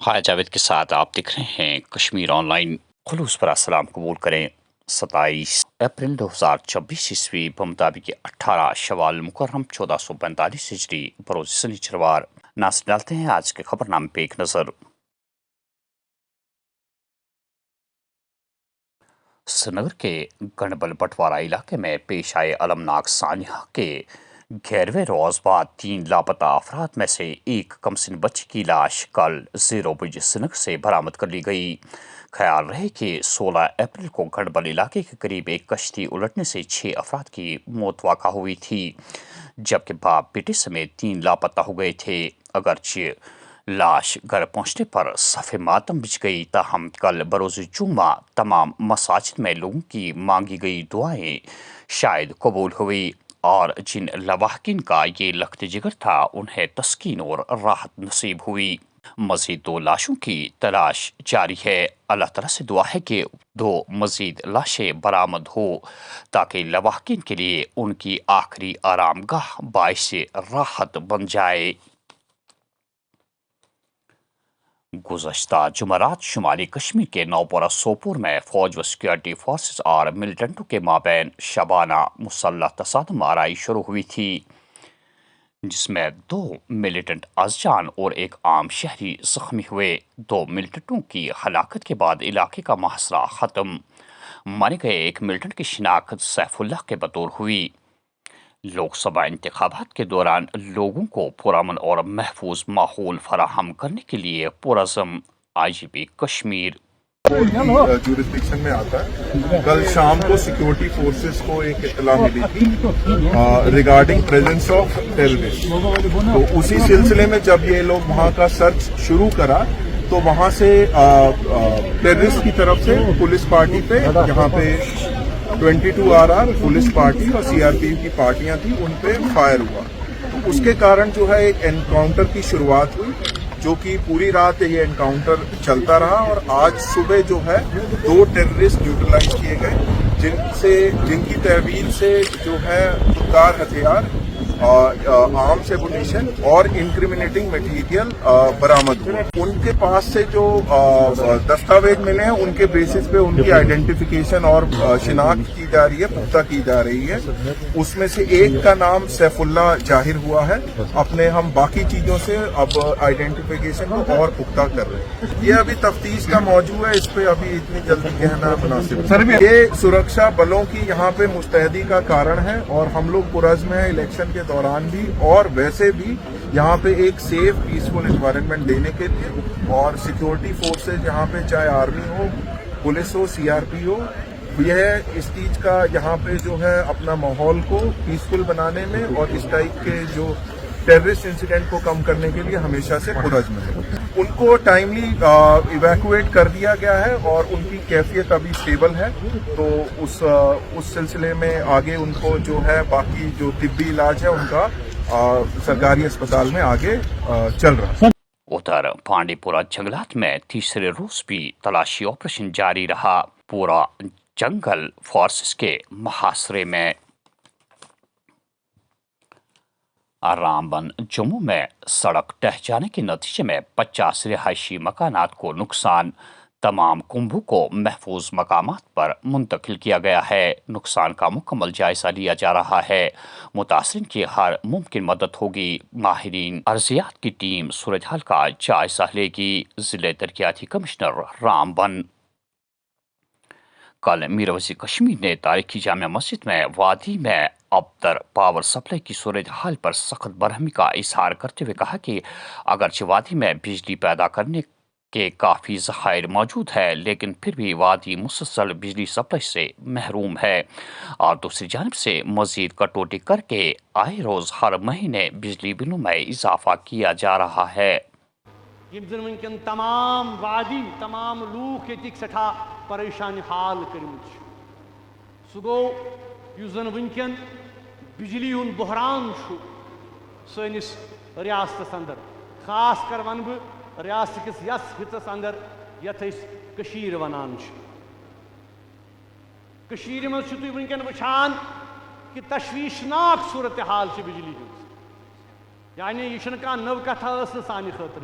ہائے جاوید کے ساتھ آپ دیکھ رہے ہیں کشمیر آن لائن۔ خلوص پر السلام قبول کریں۔ 27 اپریل 2026 بمطابق 18 شوال مکرم 1445 ہجری بروز سنیچروار۔ ناظرین ڈالتے ہیں آج کے خبر نامے پہ ایک نظر۔ سری نگر کے گنڈبل بٹوارہ علاقے میں پیش آئے المناک سانحہ کے 11ویں روز بعد 3 لاپتہ افراد میں سے ایک کمسن بچی کی لاش کل 0 بجے سری نگر سے برآمد کر لی گئی۔ خیال رہے کہ 16 اپریل کو گنڈبل علاقے کے قریب ایک کشتی الٹنے سے 6 افراد کی موت واقع ہوئی تھی، جبکہ باپ بیٹے سمیت 3 لاپتہ ہو گئے تھے۔ اگرچہ لاش گھر پہنچنے پر صف ماتم بچ گئی، تاہم کل بروز جمعہ تمام مساجد میں لوگوں کی مانگی گئی دعائیں شاید قبول ہوئی، اور جن لواحقین کا یہ لخت جگر تھا انہیں تسکین اور راحت نصیب ہوئی۔ مزید 2 لاشوں کی تلاش جاری ہے۔ اللہ تعالیٰ سے دعا ہے کہ 2 مزید لاشیں برآمد ہو تاکہ لواحقین کے لیے ان کی آخری آرام گاہ باعث راحت بن جائے۔ گزشتہ جمعرات شمالی کشمیر کے نوپورہ سوپور میں فوج و سیکورٹی فورسز اور ملیٹنٹوں کے مابین شبانہ مسلح تصادم آرائی شروع ہوئی تھی، جس میں 2 ملیٹنٹ ازجان اور ایک عام شہری زخمی ہوئے۔ 2 ملیٹنٹوں کی ہلاکت کے بعد علاقے کا محاصرہ ختم۔ مارے گئے ایک ملیٹنٹ کی شناخت سیف اللہ کے بطور ہوئی۔ لوک سبھا انتخابات کے دوران لوگوں کو پرامن اور محفوظ ماحول فراہم کرنے کے لیے پرعزم آئی جی پی کشمیر جورسڈکشن میں آتا ہے۔ کل شام کو سیکورٹی فورسز کو ایک اطلاع ملی تھی ریگارڈنگ پریزنس آف ٹیررسٹ، تو اسی سلسلے میں جب یہ لوگ وہاں کا سرچ شروع کرا تو وہاں سے ٹیررسٹ کی طرف سے پولیس پارٹی پہ یہاں پہ 22 RR پولیس پارٹی اور CRPF کی پارٹیاں تھیں، ان پہ فائر ہوا۔ تو اس کے کارن جو ہے ایک انکاؤنٹر کی شروعات ہوئی، جو کہ پوری رات یہ انکاؤنٹر چلتا رہا، اور آج صبح جو ہے 2 ٹیررسٹ نیوٹرلائز کیے گئے، جن کی تحویل سے جو ہے خودکار ہتھیار، آرمز ایمونیشن اور انکریمنیٹنگ مٹیریل برآمد ہوئے۔ ان کے پاس سے جو دستاویز ملے ہیں ان کے بیسس پہ ان کی آئیڈینٹیفیکیشن اور شناخت کی جا رہی ہے، پختہ کی جا رہی ہے۔ اس میں سے ایک کا نام سیف اللہ ظاہر ہوا ہے۔ اپنے ہم باقی چیزوں سے اب آئیڈینٹیفیکیشن کو اور پختہ کر رہے ہیں۔ یہ ابھی تفتیش کا موضوع ہے، اس پہ ابھی اتنی جلدی کہنا مناسب ہے۔ یہ سرکشا بلوں کی یہاں پہ مستعدی کا کارن ہے، اور ہم لوگ پرعزم ہیں الیکشن کے دوران بھی اور ویسے بھی یہاں پہ ایک سیف پیسفل انوائرمنٹ دینے کے لیے، اور سیکورٹی فورسز یہاں پہ چاہے آرمی ہو، پولیس ہو، CRP ہو، یہ اس چیز کا یہاں پہ جو ہے اپنا ماحول کو پیسفل بنانے میں اور اس ٹائپ کے جو ٹیررسٹ انسیڈنٹ کو کم کرنے کے لیے ہمیشہ سے پرعزم ہے۔ ان کو ٹائملی ایویکویٹ کر دیا گیا ہے اور ان کی کیفیت ابھی اسٹیبل ہے، تو اس سلسلے میں آگے ان کو جو ہے باقی جو طبی علاج ہے ان کا سرکاری اسپتال میں آگے چل رہا ہے۔ ادھر پانڈی پورہ جنگلات میں تیسرے روز بھی تلاشی آپریشن جاری رہا، پورا جنگل فورسز کے محاصرے میں۔ رامبن جموں میں سڑک ڈہ جانے کے نتیجے میں 50 رہائشی مکانات کو نقصان، تمام کنبوں کو محفوظ مقامات پر منتقل کیا گیا ہے۔ نقصان کا مکمل جائزہ لیا جا رہا ہے، متاثرین کی ہر ممکن مدد ہوگی۔ ماہرین ارضیات کی ٹیم صورتحال کا جائزہ لے گی۔ ضلع ترقیاتی کمشنر رامبن کل میر وزیر کشمیر نے تاریخی جامع مسجد میں وادی میں ابتر پاور سپلائی کی صورتحال پر سخت برہمی کا اظہار کرتے ہوئے کہا کہ اگرچہ وادی میں بجلی پیدا کرنے کے کافی ذخائر موجود ہے، لیکن پھر بھی وادی مسلسل بجلی سپلائی سے محروم ہے، اور دوسری جانب سے مزید کٹوتی کر کے آئے روز ہر مہینے بجلی بلوں میں اضافہ کیا جا رہا ہے۔ ونکن تمام وادی تمام لوک یتک سٹھا پریشان حال کرمت، سہ گو ونکن بجلی ہند بحران سنس ریاستس اندر، خاص کر ون بہ ریاست کس یس حصس اندر یت ونان من تھی ونکن وچان کہ تشویشناک صورتحال بجلی ہز، یعنی یہ نو کتھا سانہ خاطر،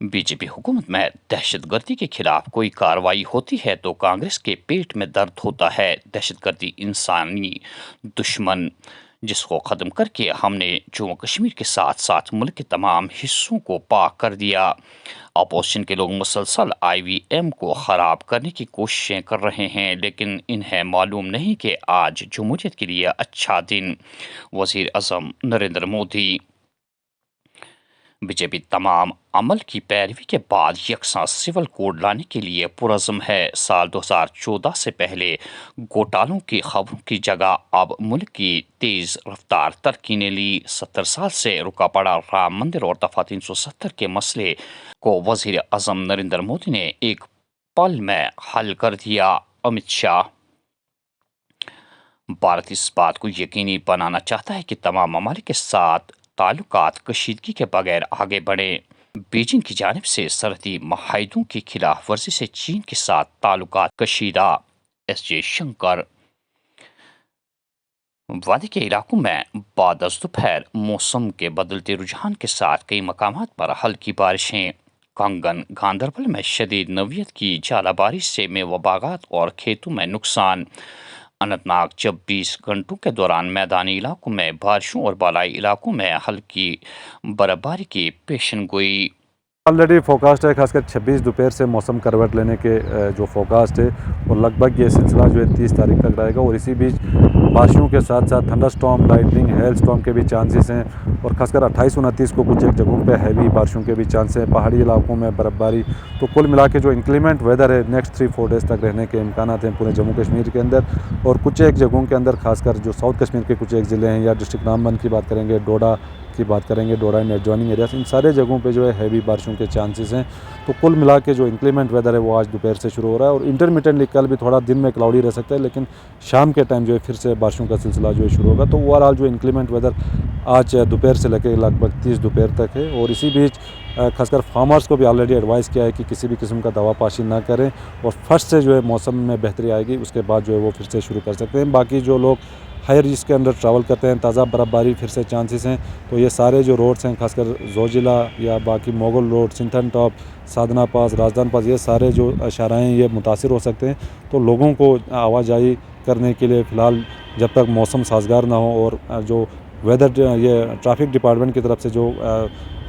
بی جے پی حکومت میں دہشت گردی کے خلاف کوئی کارروائی ہوتی ہے تو کانگریس کے پیٹ میں درد ہوتا ہے۔ دہشت گردی انسانی دشمن جس کو ختم کر کے ہم نے جموں کشمیر کے ساتھ ساتھ ملک کے تمام حصوں کو پاک کر دیا۔ اپوزیشن کے لوگ مسلسل IVM کو خراب کرنے کی کوششیں کر رہے ہیں، لیکن انہیں معلوم نہیں کہ آج جمہوریت کے لیے اچھا دن۔ وزیر اعظم نریندر مودی۔ بی جے پی تمام عمل کی پیروی کے بعد یکساں سول کوڈ لانے کے لیے پرعزم ہے۔ سال 2014 سے پہلے گھوٹالوں کی خبروں کی جگہ اب ملک کی تیز رفتار ترقی نے لی۔ 70 سال سے رکا پڑا رام مندر اور دفعہ 370 کے مسئلے کو وزیر اعظم نریندر مودی نے ایک پل میں حل کر دیا۔ امت شاہ۔ بھارت اس بات کو یقینی بنانا چاہتا ہے کہ تمام ممالک کے ساتھ تعلقات کشیدگی کے بغیر آگے بڑھیں۔ بیجنگ کی جانب سے سرحدی معاہدوں کی خلاف ورزی سے چین کے ساتھ تعلقات کشیدہ۔ S J Shankar. وادی کے علاقوں میں بعد از دوپہر موسم کے بدلتے رجحان کے ساتھ کئی مقامات پر ہلکی بارشیں۔ کنگن گاندربل میں شدید نوعیت کی ژالہ بارش سے میوہ باغات اور کھیتوں میں نقصان۔ اننت ناگ 24 گھنٹوں کے دوران میدانی علاقوں میں بارشوں اور بالائی علاقوں میں ہلکی برفباری کی پیشن گوئی۔ آلریڈی فوکاسٹ ہے، خاص کر 26 دوپہر سے موسم کروٹ لینے کے جو فوکاسٹ ہے اور لگ بھگ یہ سلسلہ جو ہے 30 تاریخ تک رہے گا، اور اسی بیچ بارشوں کے ساتھ ساتھ thunderstorm, lightning, hailstorm کے بھی چانسز ہیں، اور خاص کر 28 29 کو کچھ ایک جگہوں پہ ہیوی بارشوں کے بھی چانس ہیں، پہاڑی علاقوں میں برف باری۔ تو کل ملا کے جو انکلیمنٹ ویدر ہے نیکسٹ 3-4 ڈیز تک رہنے کے امکانات ہیں پورے جموں کشمیر کے اندر، اور کچھ ایک جگہوں کے اندر خاص کر جو ساؤتھ کشمیر کے کچھ ایک ضلع ہیں، یا ڈسٹرکٹ رامبن کی بات کریں گے، ڈوڈا کی بات کریں گے، ڈوڈا اینڈ ایڈجوائننگ ایریاز، ان سارے جگہوں پہ جو ہے ہیوی بارشوں کے چانسز ہیں۔ تو کل ملا کے جو انکلیمنٹ ویدر ہے وہ آج دوپہر سے شروع ہو رہا ہے، اور انٹرمیٹنٹلی کل بھی تھوڑا دن میں کلاؤڈی رہ سکتا ہے، لیکن شام کے ٹائم جو ہے پھر سے بارشوں کا سلسلہ جو ہے شروع ہوگا۔ تو اوور آل جو انکلیمنٹ ویدر آج دوپہر سے لے کے لگ بھگ 30 دوپہر تک ہے، اور اسی بیچ خاص کر فارمرز کو بھی آلریڈی ایڈوائز کیا ہے کہ کسی بھی قسم کا دوا پاشی نہ کریں، اور فرسٹ سے جو ہے موسم میں بہتری آئے گی اس کے بعد جو ہے وہ پھر سے شروع کر سکتے ہیں۔ باقی جو لوگ ہائی رسک کے اندر ٹریول کرتے ہیں، تازہ برف باری پھر سے چانسز ہیں، تو یہ سارے جو روڈس ہیں خاص کر زوجیلا یا باقی موغل روڈ، سنتھن ٹاپ، سادنا پاس، راجدھان پاس، یہ سارے جو شاہراہیں یہ متاثر ہو سکتے ہیں۔ تو لوگوں کو آواجائی کرنے کے لیے فی الحال جب تک موسم سازگار نہ ہو، اور جو ویدر یہ ٹریفک ڈپارٹمنٹ کی طرف سے جو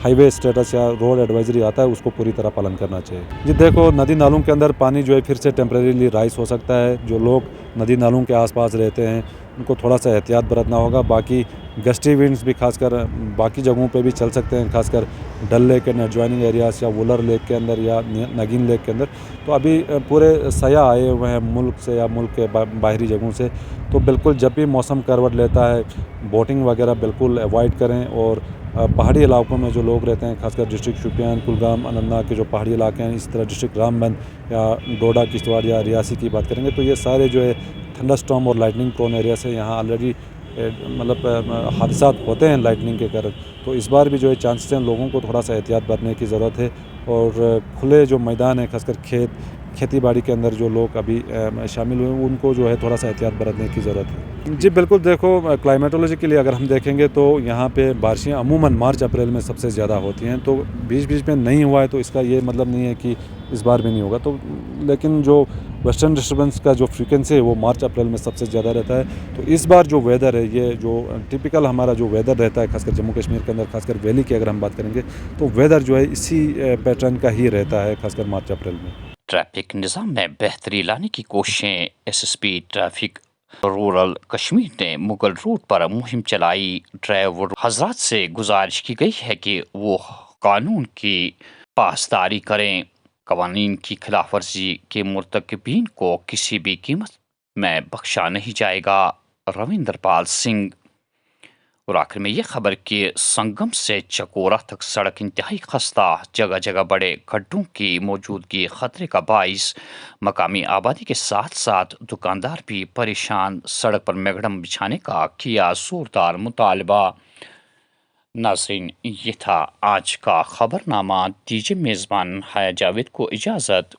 ہائی وے اسٹیٹس یا روڈ ایڈوائزری آتا ہے اس کو پوری طرح پالن کرنا چاہیے۔ جی دیکھو، ندی نالوں کے اندر پانی جو ہے پھر سے ٹیمپریریلی رائز ہو سکتا ہے۔ جو لوگ ندی نالوں کے آس پاس رہتے ہیں ان کو تھوڑا سا احتیاط برتنا ہوگا۔ باقی گسٹی ونڈز بھی خاص کر باقی جگہوں پہ بھی چل سکتے ہیں، خاص کر ڈل لیک اینڈ ایڈجوائننگ ایریاز یا وولر لیک کے اندر یا نگین لیک کے اندر۔ تو ابھی پورے سیاح آئے ہوئے ہیں ملک سے یا ملک کے باہری جگہوں سے، تو بالکل جب بھی موسم کروٹ لیتا ہے بوٹنگ وغیرہ بالکل اوائڈ کریں، اور پہاڑی علاقوں میں جو لوگ رہتے ہیں خاص کر ڈسٹرکٹ شوپیان، کلگام، اننت ناگ کے جو پہاڑی علاقے ہیں، اسی طرح ڈسٹرکٹ رامبن یا ڈوڈا، کشتواڑ یا ریاسی کی بات کریں گے، تو یہ سارے جو ہے تھنڈر سٹارم اور لائٹننگ پرون ایریا سے یہاں آلریڈی مطلب حادثات ہوتے ہیں لائٹننگ کے کارن۔ تو اس بار بھی جو ہے چانسز ہیں، لوگوں کو تھوڑا سا احتیاط برتنے کی ضرورت ہے، اور کھلے جو میدان ہیں خاص کر کھیتی باڑی کے اندر جو لوگ ابھی شامل ہوئے ہیں ان کو جو ہے تھوڑا سا احتیاط برتنے کی ضرورت ہے۔ جی بالکل، دیکھو کلائمیٹولوجی کے لیے اگر ہم دیکھیں گے تو یہاں پہ بارشیں عموماً مارچ اپریل میں سب سے زیادہ ہوتی ہیں، تو بیچ میں نہیں ہوا ہے تو اس کا یہ مطلب نہیں ہے کہ اس بار بھی نہیں ہوگا۔ تو لیکن جو ویسٹرن ڈسٹربنس کا جو فریکوینسی ہے وہ مارچ اپریل میں سب سے زیادہ رہتا ہے۔ تو اس بار جو ویدر ہے، یہ جو ٹپیکل ہمارا جو ویدر رہتا ہے خاص کر جموں کشمیر کے اندر، خاص کر ویلی کی اگر ہم بات کریں گے تو ویدر جو ہے اسی پیٹرن کا ہی رہتا ہے خاص کر مارچ اپریل میں۔ ٹریفک نظام میں بہتری لانے کی کوششیں۔ SSP ٹریفک رورل کشمیر نے مغل روٹ پر مہم چلائی۔ ڈرائیور حضرات سے گزارش کی گئی ہے کہ وہ قانون کی پاسداری کریں، قوانین کی خلاف ورزی کے مرتکبین کو کسی بھی قیمت میں بخشا نہیں جائے گا۔ رویندر پال سنگھ۔ اور آخر میں یہ خبر کہ سنگم سے چکورہ تک سڑک انتہائی خستہ، جگہ جگہ بڑے گڈھوں کی موجودگی خطرے کا باعث، مقامی آبادی کے ساتھ ساتھ دکاندار بھی پریشان، سڑک پر میگڈم بچھانے کا کیا زوردار مطالبہ۔ ناظرین، یہ تھا آج کا خبر نامہ۔ دیجیے میزبان حیا جاوید کو اجازت۔